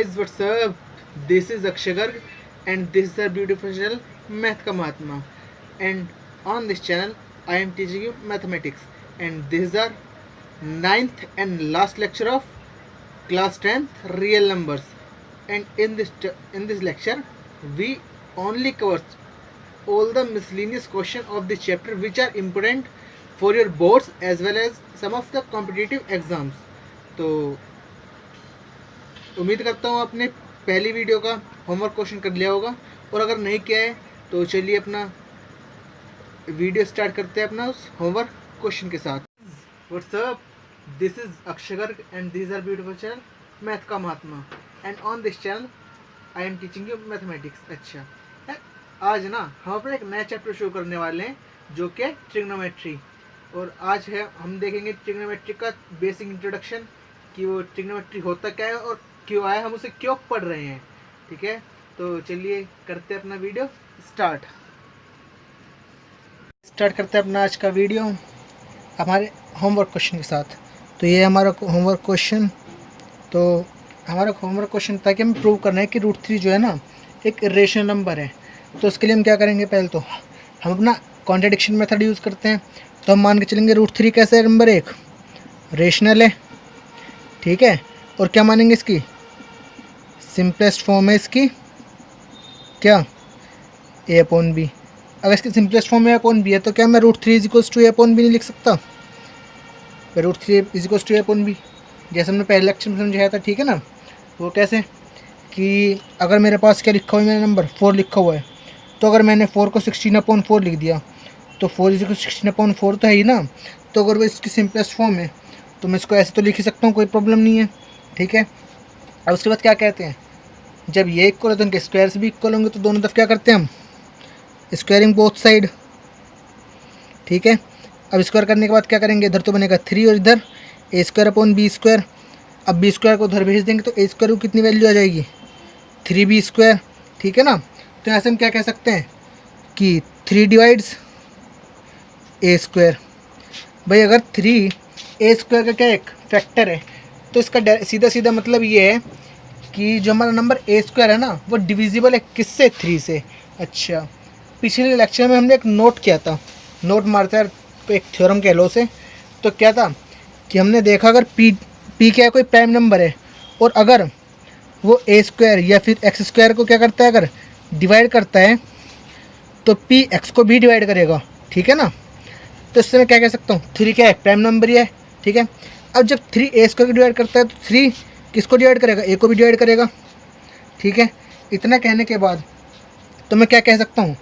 guys, what's up? This is Akshay Garg and this is our beautiful channel Math Ka Mahatma. And on this channel I am teaching you mathematics, and this is our ninth and last lecture of class 10th real numbers. And in this lecture we only cover all the miscellaneous questions of this chapter which are important for your boards as well as some of the competitive exams. तो उम्मीद करता हूँ आपने पहली video का homework question कर लिया होगा, और अगर नहीं किया है तो चलिए अपना वीडियो स्टार्ट करते हैं अपना उस होमवर्क क्वेश्चन के साथ. What's up, this is Akshay Garg and this are beautiful channel math का महात्मा, and on this channel I am teaching you mathematics. अच्छा, आज ना हम अपना एक नया चैप्टर शुरू करने वाले हैं जो कि ट्रिग्नोमेट्री. और आज है हम देखेंगे ट्रिग्नोमेट्री का बेसिक इंट्रोडक्शन, कि वो ट्रिग्नोमेट्री होता क्या है और क्यों आया, हम उसे क्यों पढ़ रहे हैं. ठीक है, तो चलिए करते हैं अपना वीडियो स्टार्ट करते हैं अपना आज का वीडियो हमारे होमवर्क क्वेश्चन के साथ. तो ये हमारा होमवर्क क्वेश्चन. तो हमारा होमवर्क क्वेश्चन ताकि हमें प्रूव करना है कि √3 जो है ना एक इरेशनल नंबर है. तो उसके लिए हम क्या करेंगे, पहले तो हम अपना कॉन्ट्रडिक्शन मेथड यूज़ करते हैं. तो हम मान के चलेंगे √3 कैसे है, नंबर एक रेशनल है. ठीक है, और क्या मानेंगे, इसकी सिंपलेस्ट फॉर्म है इसकी क्या, a/b. अगर इसकी सिंपलेस्ट फॉर्म में a/b है तो क्या मैं √3 = a/b नहीं लिख सकता. √3 = a/b जैसे हमने पहले लेक्चर में समझाया था. ठीक है ना, वो कैसे कि अगर मेरे पास क्या लिखा हुआ है, मेरा नंबर 4 लिखा हुआ है, तो अगर मैंने 4 को 16/4 लिख दिया तो 4 = 16/4 तो है ही ना. तो अगर वो इसकी सिंपलेस्ट फॉर्म है तो मैं इसको ऐसे तो लिख ही सकता हूँ, कोई प्रॉब्लम नहीं है. ठीक है, अब उसके बाद क्या कहते हैं, जब ये इक्वल है तो उनके स्क्वायर्स भी इक्वल होंगे, तो दोनों तरफ क्या करते हैं हम, स्क्वायरिंग बोथ साइड. ठीक है, अब स्क्वायर करने के बाद क्या करेंगे, इधर तो बनेगा 3 और इधर a²/b². अब b² को उधर भेज देंगे तो a² को कितनी वैल्यू आ जाएगी, 3b². ठीक है ना, तो यहाँ से हम क्या कह सकते हैं कि 3 डिवाइड्स a². भाई अगर 3a² का क्या एक फैक्टर है तो इसका सीधा सीधा मतलब ये है कि जो हमारा नंबर a² है ना वो डिविजिबल है किससे, 3 से. अच्छा, पिछले लेक्चर में हमने एक नोट किया था, नोट मारता है एक थ्योरम के लॉ से. तो क्या था कि हमने देखा अगर p क्या है, कोई प्राइम नंबर है, और अगर वो a² या फिर x² को क्या करता है, अगर डिवाइड करता है तो p x को भी डिवाइड करेगा. ठीक है ना, तो इससे मैं क्या कह सकता हूँ, 3 क्या है, प्राइम नंबर ही है. ठीक है, अब जब 3 a² को डिवाइड करता है तो 3 किसको डिवाइड करेगा, a को भी डिवाइड करेगा. ठीक है, इतना कहने के बाद तो मैं क्या कह सकता हूँ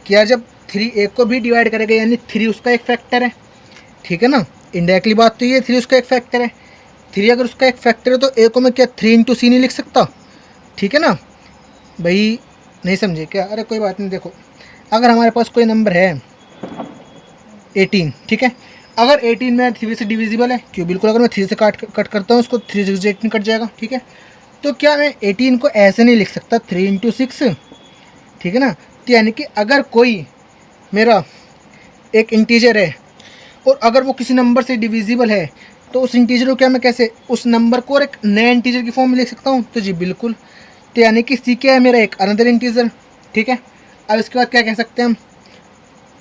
कि यार जब 3 a को भी डिवाइड करेगा यानी 3 उसका एक फैक्टर है. ठीक है ना, इनडायरेक्टली बात तो ये 3 उसका एक फैक्टर है. 3 अगर उसका एक फैक्टर है तो a को मैं क्या 3 × c नहीं लिख सकता. ठीक है ना भाई, नहीं समझे क्या, अरे कोई बात नहीं. देखो अगर हमारे पास कोई नंबर है 18, ठीक है, अगर 18 में 3 से डिविजिबल है, क्यों, बिल्कुल. अगर मैं 3 से कट करता हूँ उसको 3 से 18 कट जाएगा. ठीक है, तो क्या मैं 18 को ऐसे नहीं लिख सकता 3 × 6. ठीक है ना, तो यानी कि अगर कोई मेरा एक इंटीजर है और अगर वो किसी नंबर से डिविजिबल है तो उस इंटीजर को क्या मैं कैसे, उस नंबर को और एक नए इंटीजर की फॉर्म में लिख सकता हूँ. तो जी बिल्कुल, तो यानी कि सी क्या है, मेरा एक अनदर इंटीजर. ठीक है, अब इसके बाद क्या कह सकते हैं हम,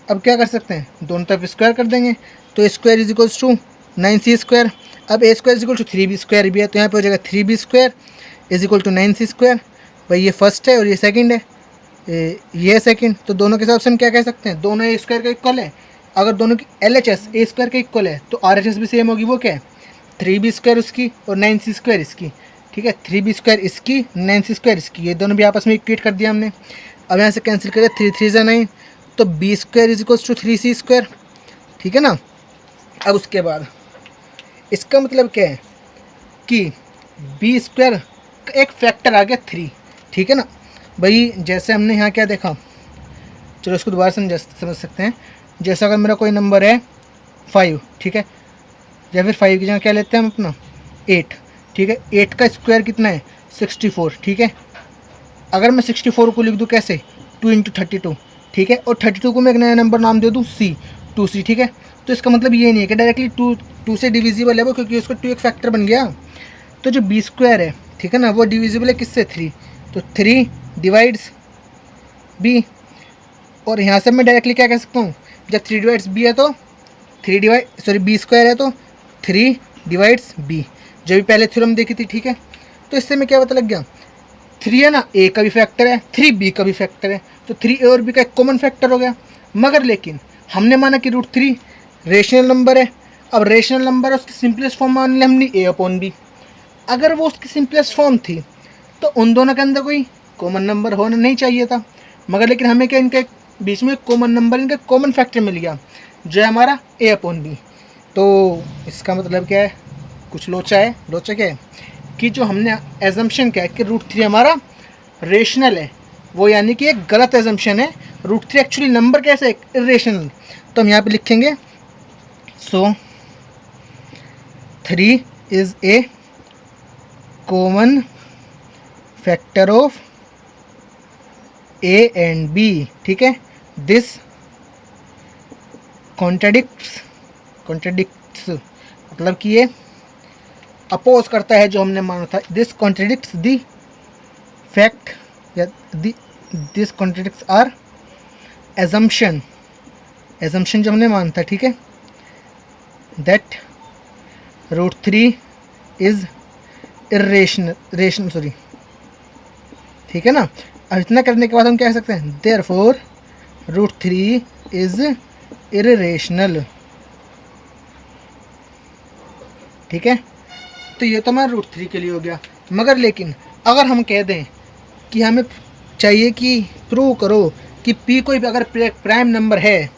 अब क्या कर सकते हैं, दोनों तरफ स्क्वायर कर देंगे. तो a² = 9c². अब a² = 3b² भी है, तो यहाँ पे हो जाएगा 3b² = 9c². भाई ये फर्स्ट है और ये सेकंड है, ये सेकंड. तो दोनों के हिसाब से हम क्या कह सकते हैं, दोनों a² का इक्वल है. अगर दोनों की LHS a² का इक्वल है तो RHS भी सेम होगी. वो क्या है, 3b² उसकी और 9c² इसकी. ठीक है, 3b² इसकी, 9c² इसकी, ये दोनों भी आपस में इक्वेट कर दिया हमने. अब यहाँ से कैंसिल करें, 3 3 = 9, तो b² = 3c². ठीक है ना, अब उसके बाद इसका मतलब क्या है कि b² का एक फैक्टर आ गया 3. ठीक है ना भाई, जैसे हमने यहाँ क्या देखा, चलो इसको दोबारा समझ सकते हैं. जैसे अगर मेरा कोई नंबर है 5, ठीक है, या फिर 5 की जगह क्या लेते हैं हम अपना 8. ठीक है, 8 का स्क्वायर कितना है, 64. ठीक है, अगर मैं 64 को लिख दूँ कैसे, 2 × 32. ठीक है, और 32 को मैं एक नया नंबर नाम दे दूँ c, 2c. ठीक है, तो इसका मतलब ये नहीं है कि डायरेक्टली 2 से डिविजिबल है वो, क्योंकि उसका 2 एक फैक्टर बन गया. तो जो b² है ठीक है ना, वो डिविजिबल है किससे, 3, तो 3 डिवाइड्स बी। और यहाँ से मैं डायरेक्टली क्या कह सकता हूँ, जब 3 डिवाइड्स बी है तो 3 डिवाइड सॉरी बी स्क्वायर है तो 3 डिवाइड्स बी, जो भी पहले थ्योरम देखी थी, ठीक है। तो इससे मैं क्या पता लग गया, 3 है ना, ए का भी फैक्टर है, 3 बी का भी फैक्टर है, तो 3 ए और बी का एक कॉमन फैक्टर हो गया। मगर लेकिन हमने माना कि √3 रेशनल नंबर है। अब रेशनल नंबर है, उसकी सिंपलेस्ट फॉर्म मान लिया हमने a/b। अगर वो उसकी सिंपलेस्ट फॉर्म थी तो उन दोनों के अंदर कोई कॉमन नंबर होना नहीं चाहिए था। मगर लेकिन हमें क्या, इनके बीच में कॉमन नंबर, इनका कॉमन फैक्टर मिल गया जो है हमारा a/b। तो इसका मतलब क्या है, कुछ लोचा है। लोचा क्या है कि जो हमने एजम्पशन किया है कि √3 हमारा रेशनल है, वो यानी कि एक गलत एजम्पशन है। √3 एक्चुअली नंबर कैसे है, इरेशनल। तो हम यहाँ पे लिखेंगे so 3 is a common factor of a and b, ठीक है। दिस कॉन्ट्रडिक्ट्स मतलब कि ये अपोज करता है जो हमने माना था। दिस कॉन्ट्रडिक्ट्स द फैक्ट या दिस कॉन्ट्रडिक्ट्स आर एजम्पशन जो हमने माना था, ठीक है, दैट √3 इज रेशनल, सॉरी, ठीक है ना। अब इतना करने के बाद हम क्या कह सकते हैं, देयरफॉर √3 इज इरेशनल, ठीक है। तो ये तो हमारा √3 के लिए हो गया। मगर लेकिन अगर हम कह दें कि हमें चाहिए कि प्रूव करो कि p कोई भी अगर प्राइम नंबर है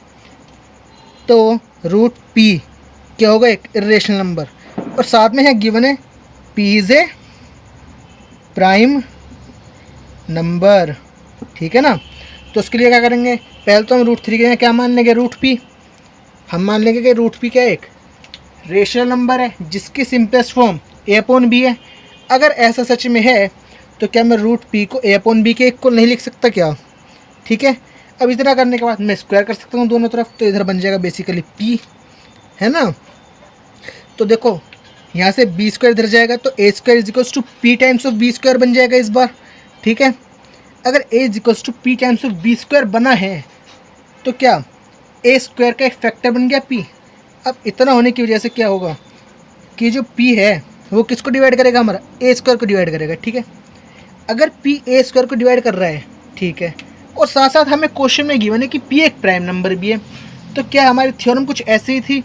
तो √p क्या होगा, एक इरेशनल नंबर, और साथ में है गिवन है p is a prime number, ठीक है ना। तो उसके लिए क्या करेंगे, पहले तो हम √3 के क्या मान लेंगे, √p। हम मान लेंगे कि √p क्या एक रेशनल नंबर है जिसकी सिंपलेस्ट फॉर्म a/b है। अगर ऐसा सच में है तो क्या मैं √p को a/b के इक्वल नहीं लिख सकता क्या, ठीक है। अब इतना करने के बाद मैं स्क्वायर कर सकता हूँ दोनों तरफ, तो इधर बन जाएगा बेसिकली p, है ना। तो देखो यहाँ से b² इधर जाएगा तो a² is p times of b² बन जाएगा इस बार, ठीक है। अगर a is p times of b² बना है तो क्या a² का एक फैक्टर बन गया p। अब इतना होने की वजह से क्या होगा कि जो p है वो किसको डिवाइड करेगा, हमारा a² को डिवाइड करेगा, ठीक है। अगर p a² को डिवाइड कर रहा है, ठीक है, और साथ साथ हमें क्वेश्चन में गिवन है कि p एक प्राइम नंबर भी है, तो क्या हमारी थ्योरम कुछ ऐसी ही थी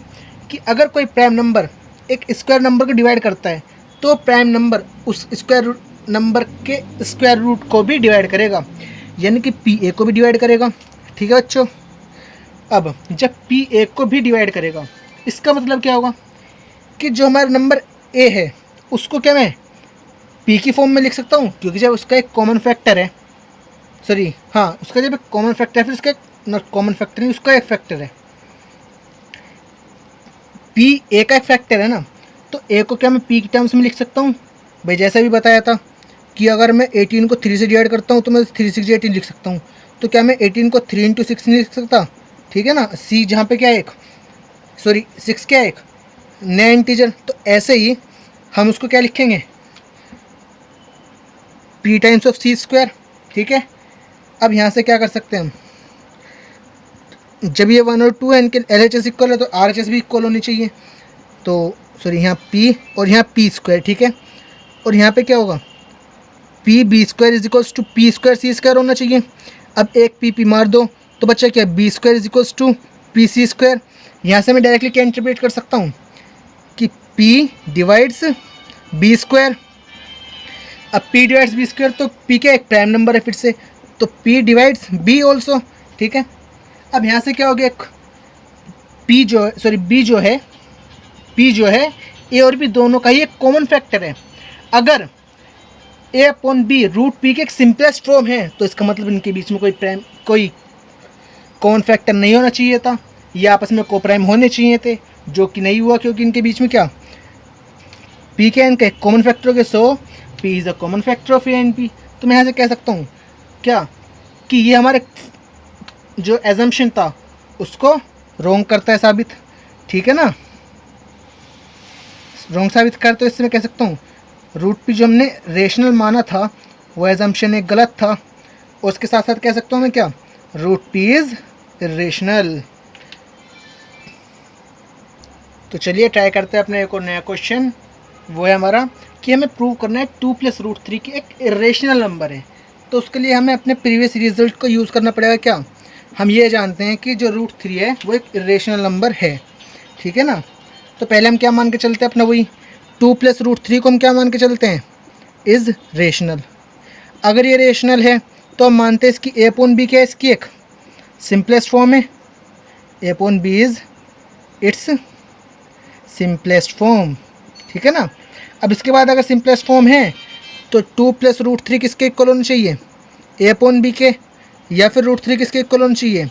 कि अगर कोई प्राइम नंबर एक स्क्वायर नंबर को डिवाइड करता है तो प्राइम नंबर उस स्क्वायर नंबर के स्क्वायर रूट को भी डिवाइड करेगा, यानी कि p a को भी डिवाइड करेगा, ठीक है बच्चों। अब जब p a को भी डिवाइड करेगा, इसका मतलब क्या होगा कि जो हमारा नंबर a है उसको क्या मैं p की फॉर्म में लिख सकता हूँ, क्योंकि जब उसका एक कॉमन फैक्टर है, सॉरी हाँ, उसका जब एक कॉमन फैक्टर है, फिर उसका नॉट कॉमन फैक्टर नहीं, उसका एक फैक्टर है, p a का एक फैक्टर है ना, तो a को क्या मैं p की टर्म्स में लिख सकता हूँ भाई। जैसा भी बताया था कि अगर मैं 18 को 3 से डिवाइड करता हूँ तो मैं 3 6 18 लिख सकता हूँ, तो क्या मैं 18 को 3 × 6 नहीं लिख सकता, ठीक है ना। c जहाँ पे क्या है एक, सॉरी 6 क्या है एक नया इंटीजर, तो ऐसे ही हम उसको क्या लिखेंगे, p टाइम्स ऑफ c², ठीक है। अब यहाँ से क्या कर सकते हैं हम, जब ये 1 और 2 है इनके LHS इक्वल है तो RHS भी इक्वल होनी चाहिए, तो सॉरी यहाँ p और यहाँ p², ठीक है। और यहाँ पे क्या होगा, p/b² इज p² c² होना चाहिए। अब एक p मार दो तो बच्चा क्या, b² इज pc²। यहाँ से मैं डायरेक्टली क्या इंटरप्रेट कर सकता हूँ कि p डिवाइड्स b²। अब p डिवाइड्स b² तो p क्या एक प्राइम नंबर है फिर से, तो p डिवाइड्स b ऑल्सो, ठीक है। अब यहाँ से क्या हो गया, एक p जो है, सॉरी b जो है, p जो है a और b दोनों का ही एक कॉमन फैक्टर है। अगर a/b √p के एक सिंपलेस्ट फॉर्म है तो इसका मतलब इनके बीच में कोई कॉमन फैक्टर नहीं होना चाहिए था, ये आपस में कोप्राइम होने चाहिए थे, जो कि नहीं हुआ क्योंकि इनके बीच में क्या p के इनका एक कॉमन फैक्टर हो गया, सो p is a common factor of a and p। तो मैं यहाँ से कह सकता हूँ क्या कि ये हमारे जो एजम्पशन था उसको रॉन्ग करता है साबित, ठीक है ना, रॉन्ग साबित करते, तो इससे मैं कह सकता हूँ रूट पी जो हमने रेशनल माना था वो एजम्पशन एक गलत था, और उसके साथ साथ कह सकता हूँ मैं क्या, रूट पी इज़ इरेशनल। तो चलिए ट्राई करते हैं अपने एक और नया क्वेश्चन। वो है हमारा कि हमें प्रूव करना है 2 + √3 की एक इरेशनल नंबर है। तो उसके लिए हमें अपने प्रीवियस रिजल्ट को यूज़ करना पड़ेगा। क्या हम ये जानते हैं कि जो √3 है वो एक इरेशनल नंबर है, ठीक है ना। तो पहले हम क्या मान के चलते हैं अपना, वही 2 + √3 को हम क्या मान के चलते हैं, इज़ रेशनल। अगर ये रेशनल है तो हम मानते हैं इसकी a/b क्या है, इसकी एक सिंपलेस्ट फॉर्म है, a/b is it's simplest form, ठीक है ना। अब इसके बाद अगर सिंपलेस्ट फॉर्म है तो 2 + √3 किसके इक्वल होना चाहिए, a/b के, या फिर √3 किसके इक्वल होना चाहिए,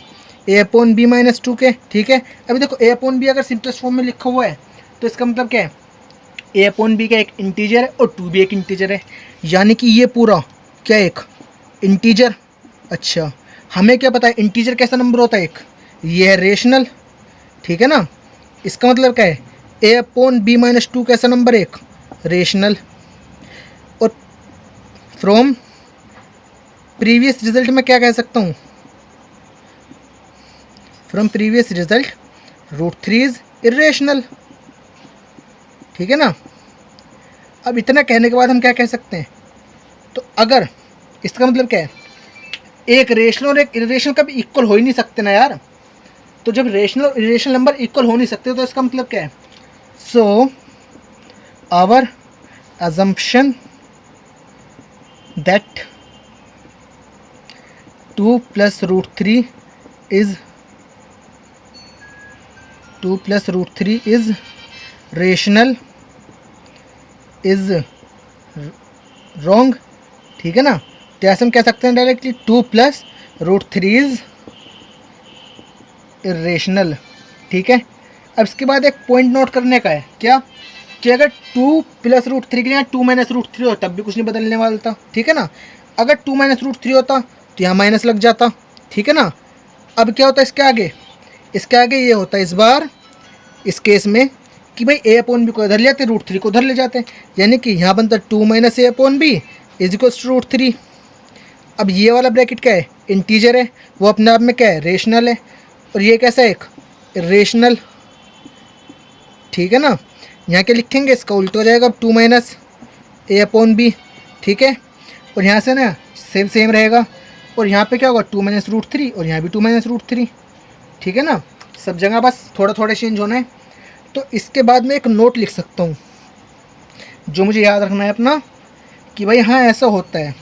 a/b - 2 के, ठीक है। अभी देखो a/b अगर सिंपलेस्ट फॉर्म में लिखा हुआ है तो इसका मतलब क्या है, a/b का एक इंटीजर है और 2 भी एक इंटीजर है, यानी कि ये पूरा क्या एक इंटीजर। अच्छा, हमें क्या पता है इंटीजर कैसा नंबर होता है, एक ये है रेशनल, ठीक है ना। इसका मतलब क्या है, a/b - 2 कैसा नंबर है, एक रेशनल। और फ्रॉम प्रीवियस रिजल्ट में क्या कह सकता हूँ, from previous result √3 is irrational, ठीक है ना। अब इतना कहने के बाद हम क्या कह सकते हैं, तो अगर इसका मतलब क्या है, एक रेशनल और एक इरेशनल कभी इक्वल हो ही नहीं सकते ना यार। तो जब रेशनल और इरेशनल नंबर इक्वल हो नहीं सकते तो इसका मतलब क्या है, so our assumption that 2 + √3 is rational is wrong, ठीक है ना। तो ऐसे हम कह सकते हैं डायरेक्टली 2 + √3 इज इरेशनल, ठीक है। अब इसके बाद एक पॉइंट नोट करने का है, क्या कि अगर 2 + √3 के लिए 2 - √3 हो तब भी कुछ नहीं बदलने वाला था, ठीक है ना। अगर 2 - √3 होता तो यहाँ माइनस लग जाता, ठीक है ना। अब क्या होता है इसके आगे, इसके आगे ये होता है इस बार इस केस में कि भाई a/b को इधर ले जाते, √3 को उधर ले जाते, यानी कि यहाँ बनता 2 - a/b इज इक्वल्स टू √3। अब ये वाला ब्रैकेट क्या है, इंटीजर है, वो अपने आप में क्या है, रेशनल है, और ये कैसा है, एक रेशनल, ठीक है ना। यहाँ क्या लिखेंगे, इसका उल्ट हो जाएगा, 2 - a/b, ठीक है। और यहाँ से ना सेम रहेगा, और यहाँ पे क्या होगा 2 - √3, और यहाँ भी 2 - √3, ठीक है ना। सब जगह बस थोड़ा थोड़ा चेंज होना है। तो इसके बाद में एक नोट लिख सकता हूँ जो मुझे याद रखना है अपना, कि भाई हाँ ऐसा होता है।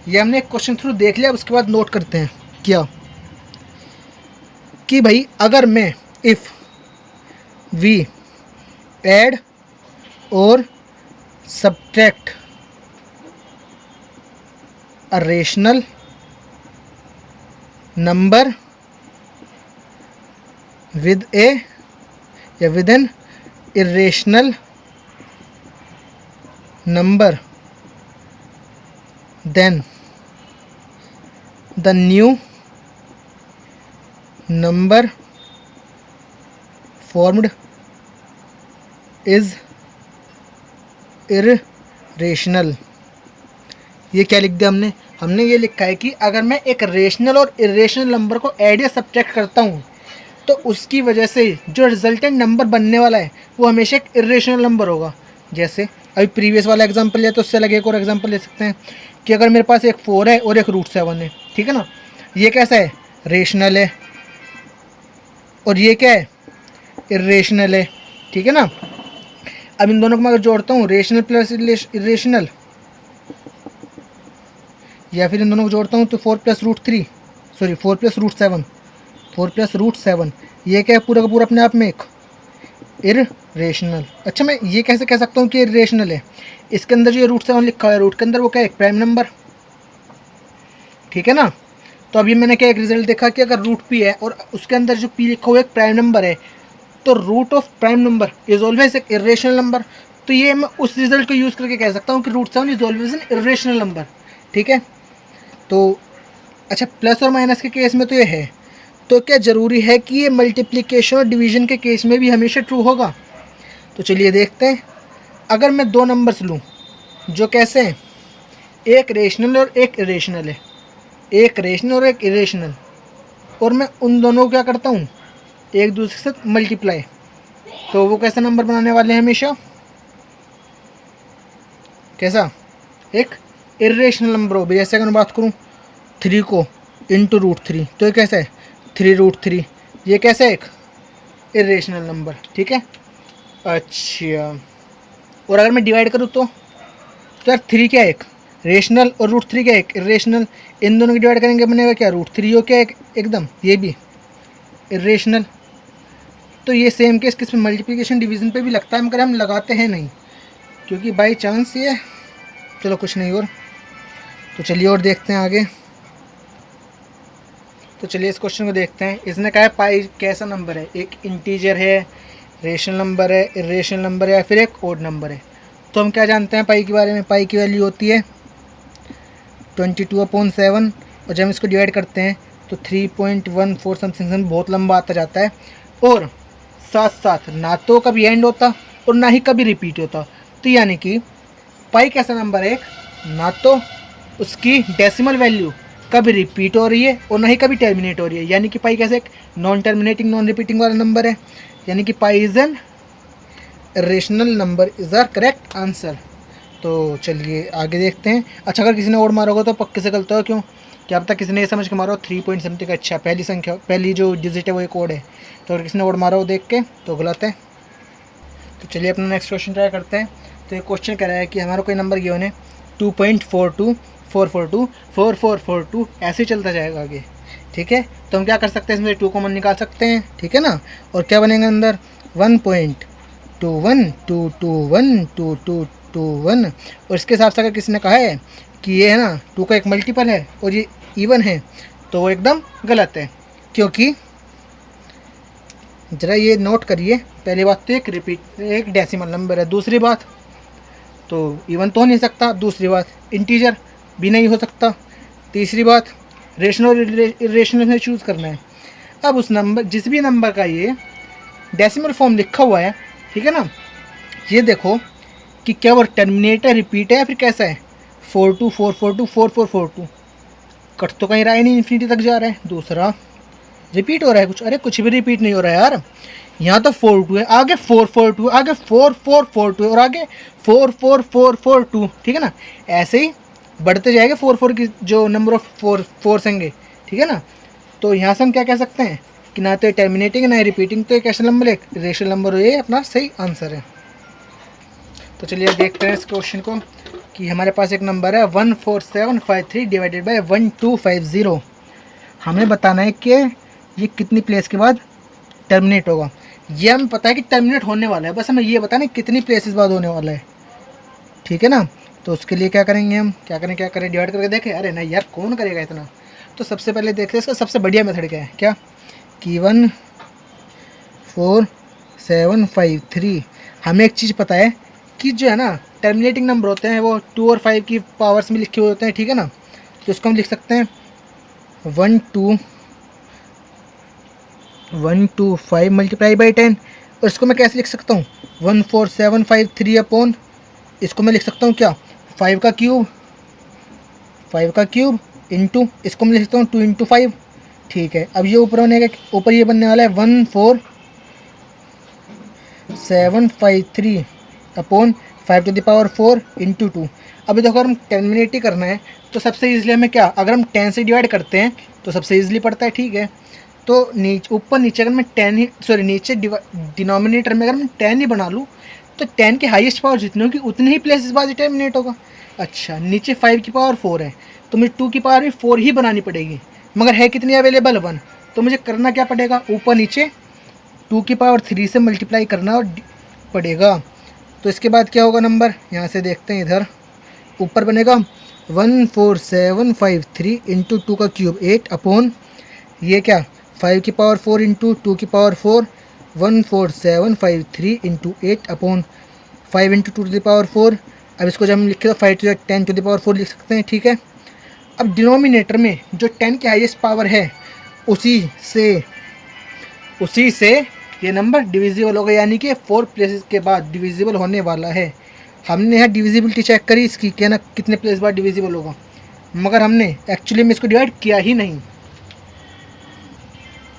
ये हमने एक क्वेश्चन थ्रू देख लिया, उसके बाद नोट करते हैं क्या, कि भाई अगर मैं इफ़ वी ऐड और subtract a rational number with a या with an irrational number, then the new number formed is irrational। ये क्या लिख दिया हमने, हमने ये लिखा है कि अगर मैं एक रेशनल और इरेशनल नंबर को ऐड या सब्ट्रैक्ट करता हूँ तो उसकी वजह से जो रिजल्टेंट नंबर बनने वाला है वो हमेशा एक इरेशनल नंबर होगा। जैसे अभी प्रीवियस वाला एग्जांपल लिया तो उससे अलग एक और एग्जांपल ले सकते हैं कि अगर मेरे पास एक 4 है और एक √7 है, ठीक है ना। ये कैसा है, रेशनल है, और ये क्या है, इरेशनल है, ठीक है ना। अब इन दोनों को मैं अगर जोड़ता हूँ, रेशनल प्लस इरेशनल, या फिर इन दोनों को जोड़ता हूँ तो 4 + √3, सॉरी 4 + √7, 4 + √7, ये क्या है पूरा का पूरा अपने आप में एक इरेशनल। अच्छा, मैं ये कैसे कह सकता हूँ कि इरेशनल है, इसके अंदर जो ये √7 लिखा है, रूट के अंदर वो क्या है, एक प्राइम नंबर, ठीक है ना। तो अभी मैंने क्या एक रिजल्ट देखा कि अगर √p है और उसके अंदर जो p लिखा हुआ एक प्राइम नंबर है तो root of prime number is always एक इरेशनल नंबर। तो ये मैं उस रिजल्ट को यूज़ करके कह सकता हूँ कि √7 is always an irrational number, ठीक है। तो अच्छा, प्लस और माइनस के केस में तो ये है, तो क्या ज़रूरी है कि ये मल्टीप्लिकेशन और डिवीजन के केस में भी हमेशा ट्रू होगा। तो चलिए देखते हैं, अगर मैं 2 नंबर्स लूँ जो कैसे हैं, एक रेशनल और एक इरेशनल है, एक रेशनल और एक इरेशनल, और मैं उन दोनों को क्या करता हूँ, एक दूसरे के साथ मल्टीप्लाई, तो वो कैसा नंबर बनाने वाले हैं हमेशा, कैसा, एक इरेशनल नंबर हो। जैसे अगर मैं बात करूँ 3 को इंटू √3, तो ये कैसा है 3√3, ये कैसा है एक इरेशनल नंबर, ठीक है। अच्छा, और अगर मैं डिवाइड करूँ तो यार 3 क्या है एक रेशनल और √3 क्या है एक इरेशनल, इन दोनों की डिवाइड करेंगे बनेगा क्या √3 हो क्या एक एकदम, ये भी इरेशनल। तो ये सेम केस किस में मल्टीप्लिकेशन डिवीज़न पे भी लगता है, मगर हम लगाते हैं नहीं क्योंकि बाई चांस ये, चलो कुछ नहीं और। तो चलिए और देखते हैं आगे। तो चलिए इस क्वेश्चन को देखते हैं। इसने कहा है पाई कैसा नंबर है, एक इंटीजर है, रेशनल नंबर है, इरेशनल नंबर है, या फिर एक ओड नंबर है। तो हम क्या जानते हैं पाई के बारे में, पाई की वैल्यू होती है 22/7, और जब हम इसको डिवाइड करते हैं तो 3.14 समथिंग बहुत लंबा आता जाता है, और साथ साथ ना तो कभी एंड होता और ना ही कभी रिपीट होता। तो यानी कि पाई कैसा नंबर है, ना तो उसकी डेसिमल वैल्यू कभी रिपीट हो रही है और ना ही कभी टर्मिनेट हो रही है, यानी कि पाई कैसे एक नॉन टर्मिनेटिंग नॉन रिपीटिंग वाला नंबर है, यानी कि pi is an rational number is the correct answer. तो चलिए आगे देखते हैं। अच्छा, अगर किसी ने और मारा होगा तो पक्के से गलत होगा, क्यों, क्या पता किसी ने ये समझ के मारा हो 3 पॉइंट समथिंग, अच्छा पहली संख्या, पहली जो डिजिट है वो एक कोड है, तो अगर किसी ने और मारा हो देख के तो गलत है। तो चलिए अपना नेक्स्ट क्वेश्चन ट्राई करते हैं। तो ये क्वेश्चन कह रहा है कि हमारा कोई नंबर गिवन है 2.42442 ऐसे ही चलता जाएगा आगे, ठीक है। तो हम क्या कर सकते हैं, इसमें 2 कॉमन निकाल सकते हैं, ठीक है ना, और क्या बनेगा अंदर 1.21221221, और इसके हिसाब से अगर किसी ने कहा है कि ये है ना 2 का एक मल्टीपल है और ये इवन है, तो वो एकदम गलत है, क्योंकि ज़रा ये नोट करिए, पहली बात तो एक डेसिमल नंबर है, दूसरी बात तो इवन तो हो नहीं सकता, दूसरी बात इंटीजर भी नहीं हो सकता, तीसरी बात रेशनल और इरेशनल में चूज़ करना है। अब उस नंबर, जिस भी नंबर का ये डेसिमल फॉर्म लिखा हुआ है, ठीक है ना, ये देखो कि क्या वो टर्मिनेटर रिपीट है या फिर कैसा है 4244244442, कट तो कहीं रहा ही नहीं, इन्फिनिटी तक जा रहा है। दूसरा रिपीट हो रहा है कुछ, अरे कुछ भी रिपीट नहीं हो रहा है यार, यहाँ तो 42 है, आगे 442 है, आगे 4442 है, और आगे 44442, ठीक है ना, ऐसे ही बढ़ते जाएंगे 4 की जो नंबर ऑफ फोर्स होंगे, ठीक है ना। तो यहाँ से हम क्या कह सकते हैं कि ना तो ये टर्मिनेटिंग है ना रिपीटिंग, तो एक ऐसा नंबर एक रेशनल नंबर, ये अपना सही आंसर है। तो चलिए देखते हैं इस क्वेश्चन को कि हमारे पास एक नंबर है 14753 डिवाइडेड बाई 1250। हमें बताना है कि ये कितनी प्लेस के बाद टर्मिनेट होगा। ये हमें पता है कि टर्मिनेट होने वाला है, बस हमें ये बताना है कितनी प्लेसेस बाद होने वाला है, ठीक है ना। तो उसके लिए क्या करेंगे, हम क्या करें डिवाइड करके देखें। अरे नहीं यार, कौन करेगा इतना। तो सबसे पहले देखते हैं इसका सबसे बढ़िया मेथड क्या है, क्या कि 14753, हमें एक चीज़ पता है कि जो है ना टर्मिनेटिंग नंबर होते हैं वो 2 और 5 की पावर्स में लिखे हुए होते हैं, ठीक है ना। तो इसको हम लिख सकते हैं 125 मल्टीप्लाई बाई 10, और इसको मैं कैसे लिख सकता हूँ 14753 अपॉन, इसको मैं लिख सकता हूँ क्या 5 का क्यूब इंटू, इसको मैं लिख सकता हूँ 2 × 5, ठीक है। अब ये ऊपर ये बनने वाला है 14753 अपॉन 5 to the power 4 × 2। अभी देखो अगर हम टर्मिनेट ही करना है तो सबसे ईजिली हमें क्या, अगर हम 10 से डिवाइड करते हैं तो सबसे ईजिली पड़ता है, ठीक है। तो ऊपर नीचे अगर मैं 10 ही नीचे डिनोमिनेटर में अगर मैं 10 ही बना लूँ तो 10 की हाईएस्ट पावर जितनी होगी उतनी ही प्लेसेस बाद टर्मिनेट होगा। अच्छा, नीचे 5 की पावर 4 है तो मुझे 2 की पावर भी 4 ही बनानी पड़ेगी, मगर है कितनी अवेलेबल 1, तो मुझे करना क्या पड़ेगा, ऊपर नीचे 2 की पावर 3 से मल्टीप्लाई करना पड़ेगा। तो इसके बाद क्या होगा नंबर, यहाँ से देखते हैं, इधर ऊपर बनेगा 14753 इंटू 2 का क्यूब 8 अपॉन ये क्या 5 की पावर 4 इंटू 2 की power 4, 14753 into 8 upon 5 into 2 to the power 4। अब इसको जब हम लिखे तो 5 to 10 to the power 4 लिख सकते हैं, ठीक है। अब डिनोमिनेटर में जो 10 की हाईएस्ट पावर है उसी से ये नंबर डिविजिबल होगा, यानी कि 4 प्लेसेस के बाद डिविजिबल होने वाला है। हमने यहाँ डिविजिबिलिटी चेक करी इसकी, क्या ना कितने प्लेस बाद डिविजिबल होगा, मगर हमने एक्चुअली में इसको डिवाइड किया ही नहीं।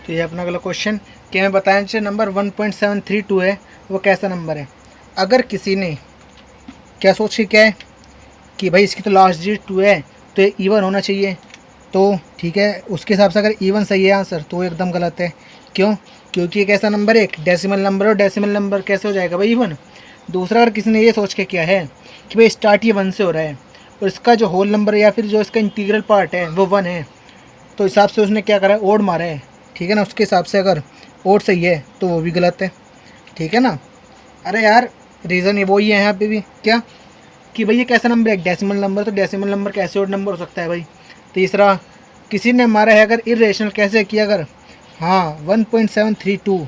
तो ये अपना अगला क्वेश्चन कि हमें बताएं जो नंबर 1.732 है वो कैसा नंबर है। अगर किसी ने क्या सोच के क्या है कि भाई इसकी तो लास्ट डिजिट 2 है तो ये इवन होना चाहिए, तो ठीक है उसके हिसाब से अगर इवन सही है आंसर तो वो एकदम गलत है। क्यों? क्योंकि एक ऐसा नंबर है, एक डेसिमल नंबर, और डेसिमल नंबर कैसे हो जाएगा भाई इवन। दूसरा, अगर किसी ने ये सोच के किया है कि भाई स्टार्ट ये 1 से हो रहा है और इसका जो होल नंबर या फिर जो इसका इंटीग्रल पार्ट है वो 1 है, तो हिसाब से उसने क्या करा है, ओड मारा है, ठीक है ना। उसके हिसाब से अगर ओड सही है तो वो भी गलत है, ठीक है ना। अरे यार रीज़न ये वही है यहाँ पे भी, क्या कि भाई ये कैसा नंबर है, एक डेसिमल नंबर, तो डेसिमल नंबर कैसे ओड नंबर हो सकता है भाई। तीसरा, किसी ने मारा है अगर इरेशनल, कैसे किया अगर, हाँ 1.732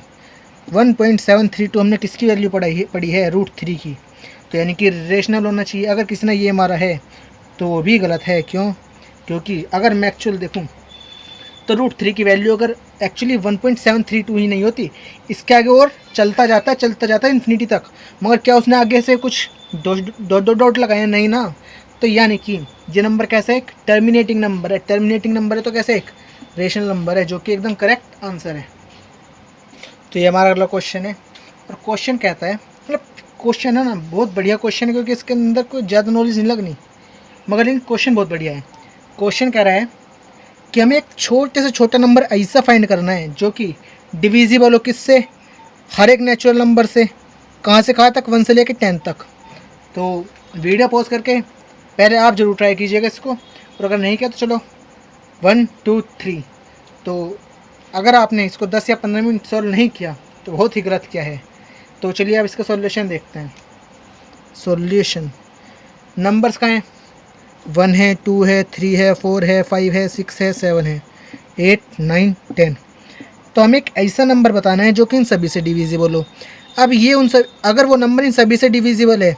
हमने किसकी वैल्यू पढ़ी है √3 की, तो यानी कि रेशनल होना चाहिए। अगर किसी ने ये मारा है तो वो भी गलत है। क्यों? क्योंकि अगर मैं एक्चुअल देखूँ तो √3 की वैल्यू अगर एक्चुअली 1.732 ही नहीं होती, इसके आगे और चलता जाता है इन्फिनिटी तक, मगर क्या उसने आगे से कुछ डॉट लगाया नहीं ना, तो यानी कि ये नंबर कैसा है, एक टर्मिनेटिंग नंबर है। टर्मिनेटिंग नंबर है तो कैसे एक रेशनल नंबर है, जो कि एकदम करेक्ट आंसर है। तो ये हमारा अगला क्वेश्चन है, और क्वेश्चन कहता है, मतलब क्वेश्चन है ना बहुत बढ़िया क्वेश्चन है, क्योंकि इसके अंदर कोई ज़्यादा नॉलेज नहीं लगनी, मगर इन क्वेश्चन बहुत बढ़िया है। क्वेश्चन कह रहा है कि हमें एक छोटे से छोटा नंबर ऐसा फाइंड करना है जो कि डिविजिबल हो किससे, हर एक नेचुरल नंबर से, कहाँ से कहाँ तक, 1 से लेकर 10 तक। तो वीडियो पॉज करके पहले आप ज़रूर ट्राई कीजिएगा इसको, और अगर नहीं किया तो चलो 1 2 3। तो अगर आपने इसको 10 या 15 मिनट सॉल्व नहीं किया तो बहुत ही गलत किया है। तो चलिए अब इसका सॉल्यूशन देखते हैं। सॉल्यूशन, नंबर्स कहाँ हैं, 1 है, 2 है, 3 है, 4 है, 5 है, 6 है, 7 है, 8 9 10। तो हमें एक ऐसा नंबर बताना है जो कि इन सभी से डिविजिबल हो। अब ये उन सब, अगर वो नंबर इन सभी से डिविजिबल है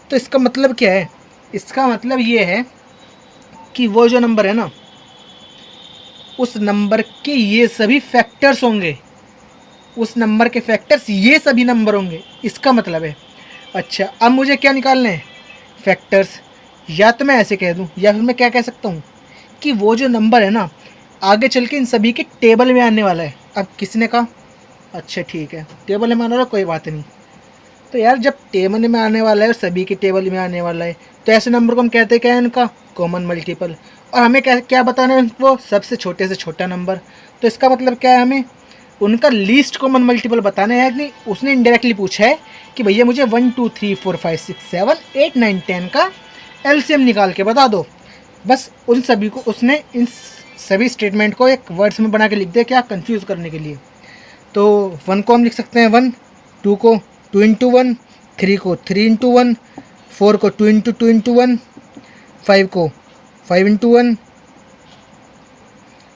तो इसका मतलब क्या है, इसका मतलब ये है कि वो जो नंबर है ना उस नंबर के ये सभी फैक्टर्स होंगे, उस नंबर के फैक्टर्स ये सभी नंबर होंगे, इसका मतलब है। अच्छा, अब मुझे क्या निकालना है, फैक्टर्स। या तो मैं ऐसे कह दूं, या फिर मैं क्या कह सकता हूं कि वो जो नंबर है ना आगे चल के इन सभी के टेबल में आने वाला है। अब किसने कहा, अच्छा ठीक है टेबल में आने वाला, कोई बात नहीं। तो यार जब टेबल में आने वाला है और सभी के टेबल में आने वाला है तो ऐसे नंबर को हम कहते हैं क्या है, इनका कॉमन मल्टीपल। और हमें क्या बताना है, वो सबसे छोटे से छोटा नंबर। तो इसका मतलब क्या है, हमें उनका लीस्ट कॉमन मल्टीपल बताना है। यानी उसने इनडायरेक्टली पूछा है कि भैया मुझे 1 2 3 4 5 6 7 8 9 10 का एलसीएम निकाल के बता दो। बस उन सभी को उसने इन सभी स्टेटमेंट को एक वर्ड्स में बना के लिख दिया, क्या, कंफ्यूज करने के लिए। तो 1 को हम लिख सकते हैं 1, 2 को 2 इंटू 1, 3 को 3 इंटू 1, 4 को 2 इंटू 2 इंटू 1, 5 को 5 इंटू 1,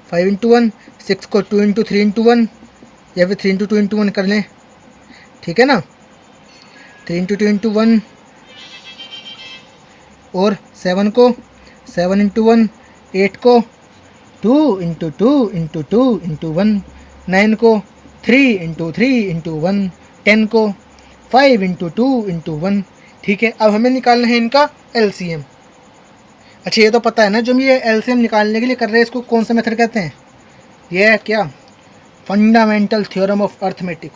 5 इंटू 1, 6 को 2 इंटू 3 इंटू 1, या फिर 3 इंटू 2 इंटू 1 कर लें, ठीक है ना, 3 इंटू 2 इंटू 1, और 7 को 7 इंटू 1, 8 को 2 इंटू 2 इंटू 2 इंटू 1, 9 को 3 इंटू 3 इंटू 1, 10 को 5 इंटू 2 इंटू 1। ठीक है, अब हमें निकालना है इनका एलसीएम। अच्छा ये तो पता है ना, जो हम ये एलसीएम निकालने के लिए कर रहे हैं इसको कौन सा मेथड कहते हैं, ये है क्या, फंडामेंटल थ्योरम ऑफ अर्थमेटिक,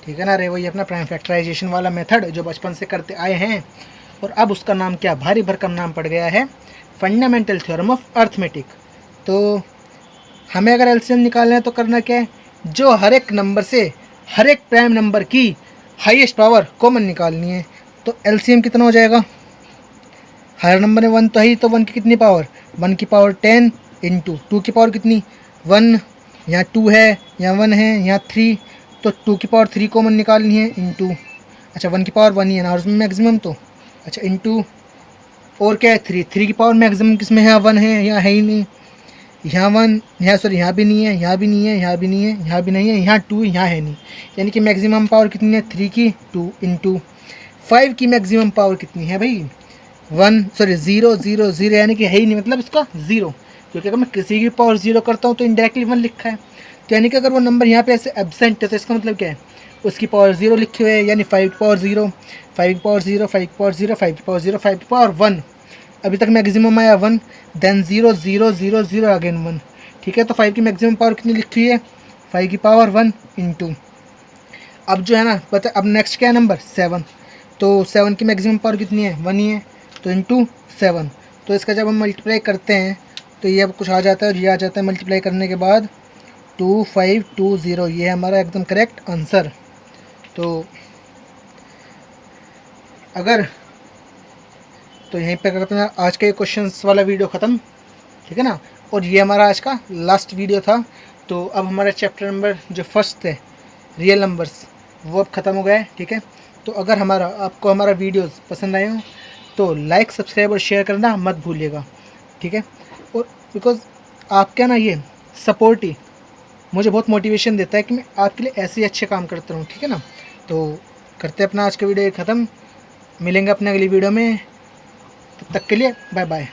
ठीक है ना। अरे वही अपना प्राइम फैक्टराइजेशन वाला मेथड जो बचपन से करते आए हैं, और अब उसका नाम क्या भारी भरकम नाम पड़ गया है, फंडामेंटल थ्योरम ऑफ अर्थमेटिक। तो हमें अगर एलसीएम निकालना है तो करना क्या है, जो हर एक नंबर से हर एक प्राइम नंबर की हाईएस्ट पावर कॉमन निकालनी है। तो एलसीएम कितना हो जाएगा, हर नंबर में 1 तो है ही, तो 1 की कितनी पावर, 1 की पावर 10 इंटू 2 की पावर कितनी 1, यहाँ 2 है, यहाँ 1 है, यहाँ 3, तो 2 की पावर 3 कॉमन निकालनी है इंटू, अच्छा 1 की पावर 1 ही है ना, और उसमें मैक्सिमम तो, अच्छा इंटू, और क्या है 3 की पावर मैक्सिमम किसमें है, 1 है, यहाँ है ही नहीं, यहाँ 1, यहाँ सॉरी यहाँ भी नहीं है, यहाँ भी नहीं है, यहाँ भी नहीं है, यहाँ भी नहीं है, यहाँ 2, यहाँ है नहीं, यानी कि मैक्सिमम पावर कितनी है 3 की 2 इंटू 5 की मैक्सिमम पावर कितनी है भाई 0 0 0, यानी कि है ही नहीं, मतलब इसका 0, क्योंकि अगर मैं किसी की पावर 0 करता हूँ तो इनडायरेक्टली 1 लिखा है। तो यानी कि अगर वो नंबर यहाँ पे ऐसे एब्सेंट है तो इसका मतलब क्या है, उसकी पावर 0 लिखी हुई है, यानी 5 की पावर 0, 5 की पावर 0, 5 की पावर 0, 5 की पावर 0, 5 की पावर 1, अभी तक मैक्सिमम आया 1, देन 0 0 0 0 अगेन 1, ठीक है। तो 5 की मैक्सिमम पावर कितनी लिखी हुई है, 5 की पावर 1 इंटू, अब जो है ना पता, अब नेक्स्ट क्या है नंबर 7, तो 7 की मैक्सिमम पावर कितनी है, 1 ही है, तो इंटू 7, तो इसका जब हम मल्टीप्लाई करते हैं तो ये अब कुछ आ जाता है और ये आ जाता है, मल्टीप्लाई करने के बाद 2520, ये है हमारा एकदम करेक्ट आंसर। तो अगर तो यहीं पे करते हैं आज का ये क्वेश्चंस वाला वीडियो ख़त्म, ठीक है ना, और ये हमारा आज का लास्ट वीडियो था। तो अब हमारा चैप्टर नंबर जो फर्स्ट थे रियल नंबर्स वो अब ख़त्म हो गया है, ठीक है। तो अगर आपको हमारा वीडियोस पसंद आए हो तो लाइक सब्सक्राइब और शेयर करना मत भूलिएगा, ठीक है। और बिकॉज आपका ना ये सपोर्ट ही मुझे बहुत मोटिवेशन देता है कि मैं आपके लिए ऐसे ही अच्छे काम करता रहूँ, ठीक है ना। तो करते हैं अपना आज का वीडियो ख़त्म, मिलेंगे अपने अगली वीडियो में, तब तक के लिए बाय बाय।